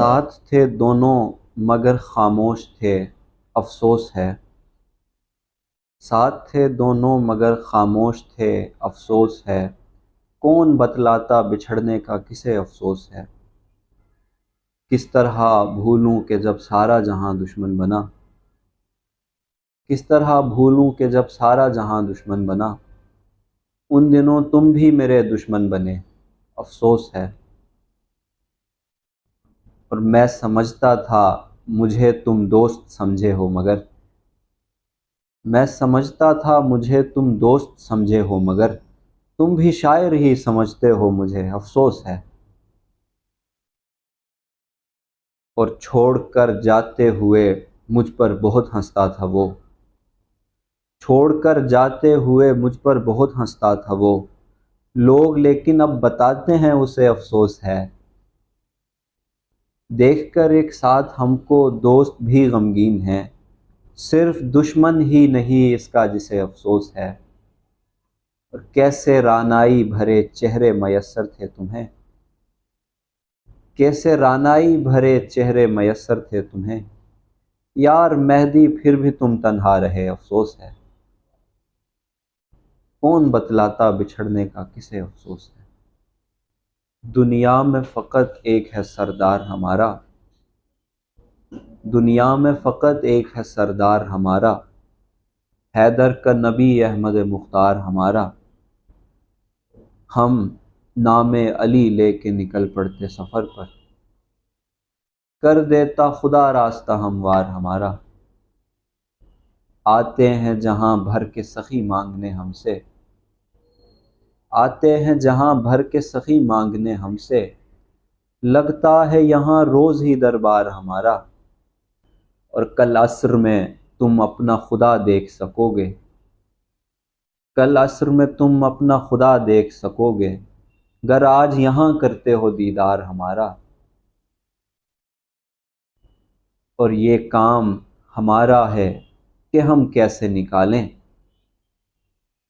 ساتھ تھے دونوں مگر خاموش تھے، افسوس ہے۔ ساتھ تھے دونوں مگر خاموش تھے، افسوس ہے۔ کون بتلاتا بچھڑنے کا کسے افسوس ہے۔ کس طرح بھولوں کہ جب سارا جہاں دشمن بنا، کس طرح بھولوں کہ جب سارا جہاں دشمن بنا، ان دنوں تم بھی میرے دشمن بنے، افسوس ہے۔ اور میں سمجھتا تھا مجھے تم دوست سمجھے ہو مگر، میں سمجھتا تھا مجھے تم دوست سمجھے ہو مگر، تم بھی شاعر ہی سمجھتے ہو مجھے، افسوس ہے۔ اور چھوڑ کر جاتے ہوئے مجھ پر بہت ہنستا تھا وہ، چھوڑ کر جاتے ہوئے مجھ پر بہت ہنستا تھا وہ، لوگ لیکن اب بتاتے ہیں اسے افسوس ہے۔ دیکھ کر ایک ساتھ ہم کو دوست بھی غمگین ہیں، صرف دشمن ہی نہیں اس کا جسے افسوس ہے۔ اور کیسے رعنائی بھرے چہرے میسر تھے تمہیں، کیسے رعنائی بھرے چہرے میسر تھے تمہیں، یار مہدی پھر بھی تم تنہا رہے، افسوس ہے۔ کون بتلاتا بچھڑنے کا کسے افسوس ہے۔ دنیا میں فقط ایک ہے سردار ہمارا، دنیا میں فقط ایک ہے سردار ہمارا، حیدر کا نبی احمد مختار ہمارا۔ ہم نام علی لے کے نکل پڑتے سفر پر، کر دیتا خدا راستہ ہموار ہمارا۔ آتے ہیں جہاں بھر کے سخی مانگنے ہم سے، آتے ہیں جہاں بھر کے سخی مانگنے ہم سے، لگتا ہے یہاں روز ہی دربار ہمارا۔ اور کل عصر میں تم اپنا خدا دیکھ سکو گے، کل عصر میں تم اپنا خدا دیکھ سکو گے، گر آج یہاں کرتے ہو دیدار ہمارا۔ اور یہ کام ہمارا ہے کہ ہم کیسے نکالیں،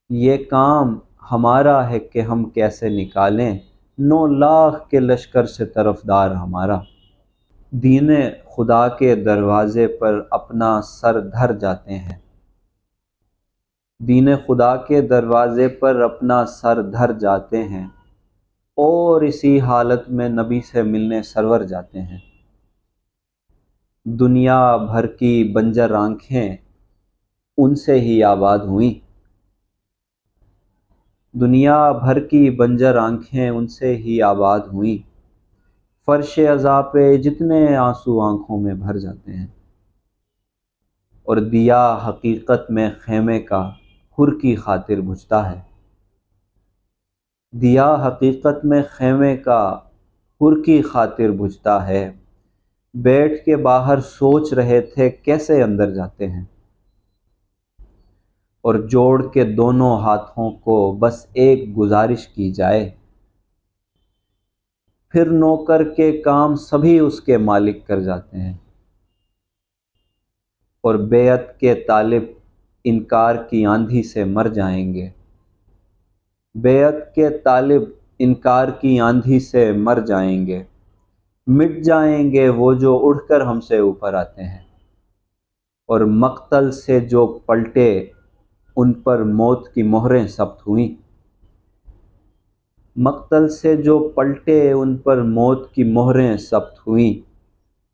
یہ کام ہمارا ہے کہ ہم کیسے نکالیں، 9 لاکھ کے لشکر سے طرفدار ہمارا۔ دین خدا کے دروازے پر اپنا سر دھر جاتے ہیں، دین خدا کے دروازے پر اپنا سر دھر جاتے ہیں، اور اسی حالت میں نبی سے ملنے سرور جاتے ہیں۔ دنیا بھر کی بنجر آنکھیں ان سے ہی آباد ہوئیں، دنیا بھر کی بنجر آنکھیں ان سے ہی آباد ہوئیں، فرش عزا پہ جتنے آنسو آنکھوں میں بھر جاتے ہیں۔ اور دیا حقیقت میں خیمے کا حر کی خاطر بجھتا ہے، دیا حقیقت میں خیمے کا حر کی خاطر بجھتا ہے، بیٹھ کے باہر سوچ رہے تھے کیسے اندر جاتے ہیں۔ اور جوڑ کے دونوں ہاتھوں کو بس ایک گزارش کی جائے، پھر نوکر کے کام سبھی اس کے مالک کر جاتے ہیں۔ اور بیعت کے طالب انکار کی آندھی سے مر جائیں گے، بیعت کے طالب انکار کی آندھی سے مر جائیں گے، مٹ جائیں گے وہ جو اڑ کر ہم سے اوپر آتے ہیں۔ اور مقتل سے جو پلٹے ان پر موت کی مہریں ثبت ہوئیں، مقتل سے جو پلٹے ان پر موت کی مہریں ثبت ہوئیں،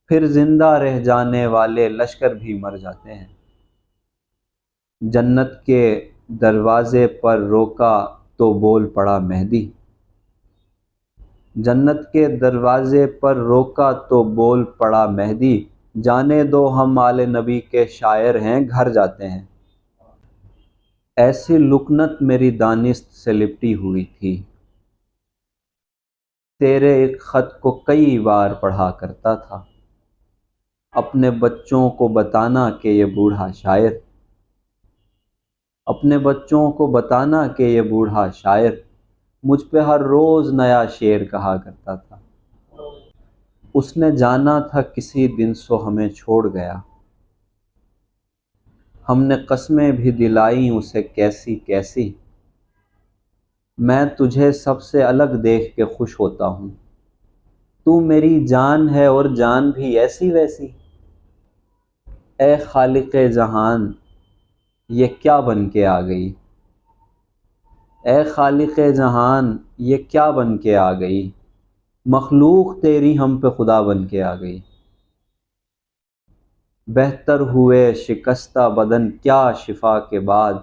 پھر زندہ رہ جانے والے لشکر بھی مر جاتے ہیں۔ جنت کے دروازے پر روکا تو بول پڑا مہدی، جنت کے دروازے پر روکا تو بول پڑا مہدی، جانے دو ہم آل نبی کے شاعر ہیں گھر جاتے ہیں۔ ایسی لکنت میری دانست سے لپٹی ہوئی تھی، تیرے ایک خط کو کئی بار پڑھا کرتا تھا، اپنے بچوں کو بتانا کہ یہ بوڑھا شاعر، اپنے بچوں کو بتانا کہ یہ بوڑھا شاعر مجھ پہ ہر روز نیا شعر کہا کرتا تھا۔ اس نے جانا تھا کسی دن سو ہمیں چھوڑ گیا، ہم نے قسمیں بھی دلائیں اسے کیسی کیسی، میں تجھے سب سے الگ دیکھ کے خوش ہوتا ہوں، تو میری جان ہے اور جان بھی ایسی ویسی، اے خالق جہان یہ کیا بن کے آ گئی، اے خالق جہان یہ کیا بن کے آ گئی، مخلوق تیری ہم پہ خدا بن کے آ گئی، بہتر ہوئے شکستہ بدن کیا شفا کے بعد،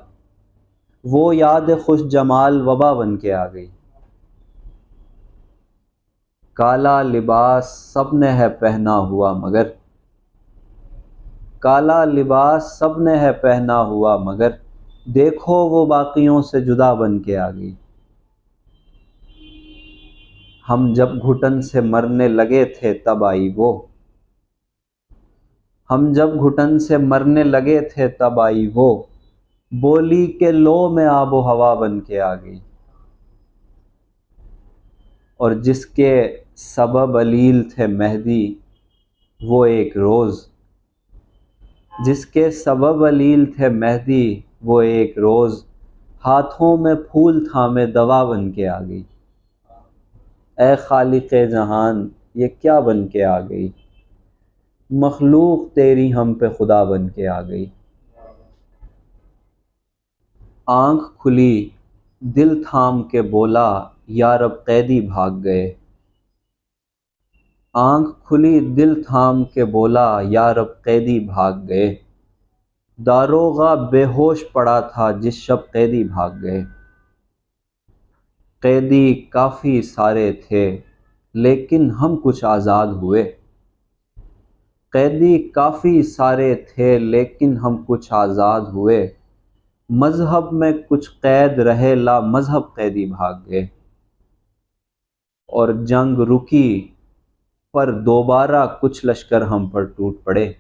وہ یاد خوش جمال وبا بن کے آ گئی، کالا لباس سب نے ہے پہنا ہوا مگر، کالا لباس سب نے ہے پہنا ہوا مگر، دیکھو وہ باقیوں سے جدا بن کے آ گئی، ہم جب گھٹن سے مرنے لگے تھے تب آئی وہ، ہم جب گھٹن سے مرنے لگے تھے تب آئی وہ، بولی کہ لو میں آب و ہوا بن کے آ گئی، اور جس کے سبب علیل تھے مہدی وہ ایک روز، جس کے سبب علیل تھے مہدی وہ ایک روز، ہاتھوں میں پھول تھامے دوا بن کے آ گئی، اے خالق جہان یہ کیا بن کے آ گئی، مخلوق تیری ہم پہ خدا بن کے آ گئی، آنکھ کھلی دل تھام کے بولا یا رب قیدی بھاگ گئے، آنکھ کھلی دل تھام کے بولا یا رب قیدی بھاگ گئے، داروغہ بے ہوش پڑا تھا جس شب قیدی بھاگ گئے، قیدی کافی سارے تھے لیکن ہم کچھ آزاد ہوئے، قیدی کافی سارے تھے لیکن ہم کچھ آزاد ہوئے، مذہب میں کچھ قید رہے لا مذہب قیدی بھاگ گئے، اور جنگ رکی پر دوبارہ کچھ لشکر ہم پر ٹوٹ پڑے،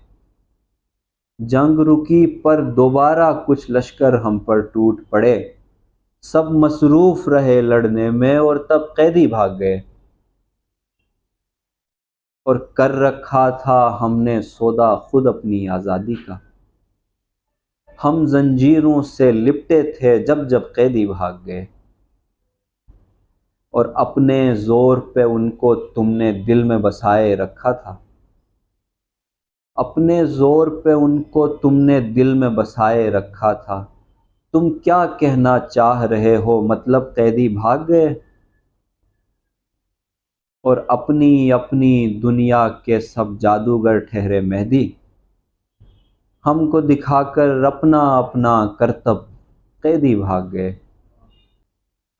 جنگ رکی پر دوبارہ کچھ لشکر ہم پر ٹوٹ پڑے، سب مصروف رہے لڑنے میں اور تب قیدی بھاگ گئے، اور کر رکھا تھا ہم نے سودا خود اپنی آزادی کا، ہم زنجیروں سے لپٹے تھے جب جب قیدی بھاگ گئے، اور اپنے زور پہ ان کو تم نے دل میں بسائے رکھا تھا، اپنے زور پہ ان کو تم نے دل میں بسائے رکھا تھا، تم کیا کہنا چاہ رہے ہو مطلب قیدی بھاگ گئے، اور اپنی اپنی دنیا کے سب جادوگر ٹھہرے مہدی، ہم کو دکھا کر اپنا اپنا کرتب قیدی بھاگ گئے،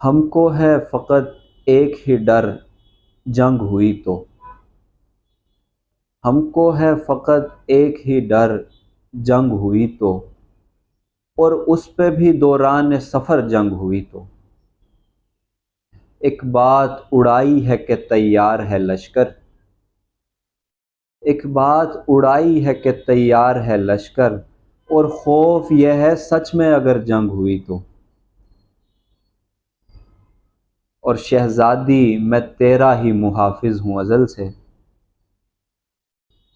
ہم کو ہے فقط ایک ہی ڈر جنگ ہوئی تو، ہم کو ہے فقط ایک ہی ڈر جنگ ہوئی تو، اور اس پہ بھی دوران سفر جنگ ہوئی تو، ایک بات اڑائی ہے کہ تیار ہے لشکر، ایک بات اڑائی ہے کہ تیار ہے لشکر، اور خوف یہ ہے سچ میں اگر جنگ ہوئی تو، اور شہزادی میں تیرا ہی محافظ ہوں ازل سے،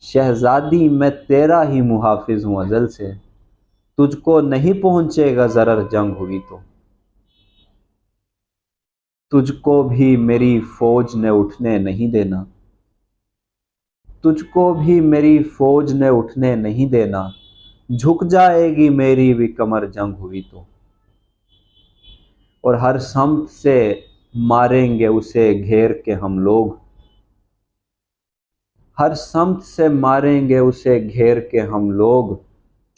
شہزادی میں تیرا ہی محافظ ہوں ازل سے، تجھ کو نہیں پہنچے گا ضرر جنگ ہوئی تو، تجھ کو بھی میری فوج نے اٹھنے نہیں دینا، تجھ کو بھی میری فوج نے اٹھنے نہیں دینا، جھک جائے گی میری بھی کمر جنگ ہوئی تو، اور ہر سمت سے ماریں گے اسے گھیر کے ہم لوگ، ہر سمت سے ماریں گے اسے گھیر کے ہم لوگ،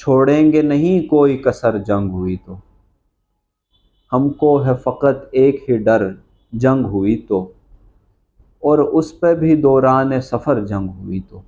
چھوڑیں گے نہیں کوئی کسر جنگ ہوئی تو، ہم کو ہے فقط ایک ہی ڈر جنگ ہوئی تو، اور اس پہ بھی دوران سفر جنگ ہوئی تو۔